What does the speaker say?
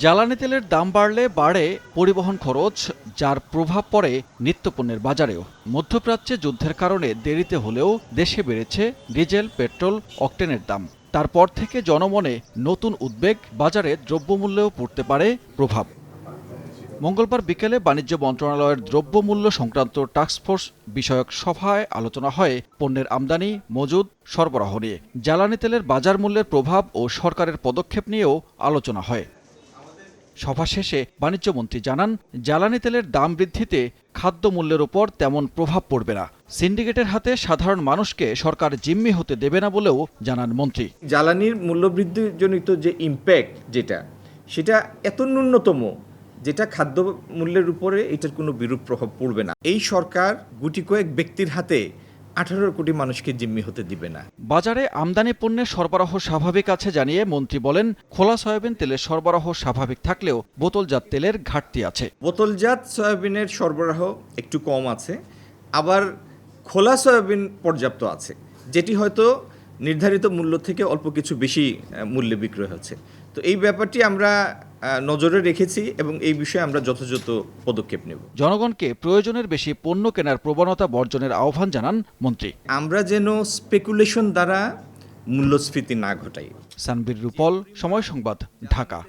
জ্বালানি তেলের দাম বাড়লে বাড়ে পরিবহন খরচ, যার প্রভাব পড়ে নিত্যপণ্যের বাজারেও। মধ্যপ্রাচ্যে যুদ্ধের কারণে দেরিতে হলেও দেশে বেড়েছে ডিজেল, পেট্রোল, অকটেনের দাম। তারপর থেকে জনমনে নতুন উদ্বেগ, বাজারে দ্রব্যমূল্যেও পড়তে পারে প্রভাব। মঙ্গলবার বিকেলে বাণিজ্য মন্ত্রণালয়ের দ্রব্যমূল্য সংক্রান্ত টাস্কফোর্স বিষয়ক সভায় আলোচনা হয় পণ্যের আমদানি, মজুদ, সরবরাহ নিয়ে। জ্বালানি তেলের বাজার মূল্যের প্রভাব ও সরকারের পদক্ষেপ নিয়েও আলোচনা হয়। সভা শেষে বাণিজ্যমন্ত্রী জানান, জ্বালানি তেলের দাম বৃদ্ধিতে খাদ্য মূল্যের ওপর তেমন প্রভাব পড়বে না। সিন্ডিকেটের হাতে সাধারণ মানুষকে সরকার জিম্মি হতে দেবে না বলেও জানান মন্ত্রী। জ্বালানির মূল্যবৃদ্ধিজনিত যে ইম্প্যাক্ট সেটা এত ন্যূনতম, যেটা খাদ্য মূল্যের উপরে এটার কোনো বিরূপ প্রভাব পড়বে না। এই সরকার গুটি কয়েক ব্যক্তির হাতে 18 কোটি মানুষকে জিম্মি হতে দিবে না। বাজারে আমদানি পণ্যের সরবরাহ স্বাভাবিক আছে জানিয়ে মন্ত্রী বলেন, খোলা সয়াবিন তেলের সরবরাহ স্বাভাবিক থাকলেও বোতলজাত তেলের ঘাটতি আছে। বোতলজাত সয়াবিনের সরবরাহ একটু কম আছে, আবার খোলা সয়াবিন পর্যাপ্ত আছে, যেটি হয়তো নির্ধারিত মূল্য থেকে অল্প কিছু বেশি মূল্যে বিক্রয় হচ্ছে। তো এই ব্যাপারটি আমরা নজরে রেখেছি এবং এই বিষয়ে আমরা যথাযথ পদক্ষেপ নেব। জনগণকে প্রয়োজনের বেশি পণ্য কেনার প্রবণতা বর্জনের আহ্বান জানান মন্ত্রী। আমরা যেন স্পেকুলেশন দ্বারা মূল্যস্ফীতি না ঘটাই। সানবীর রূপল, সময় সংবাদ, ঢাকা।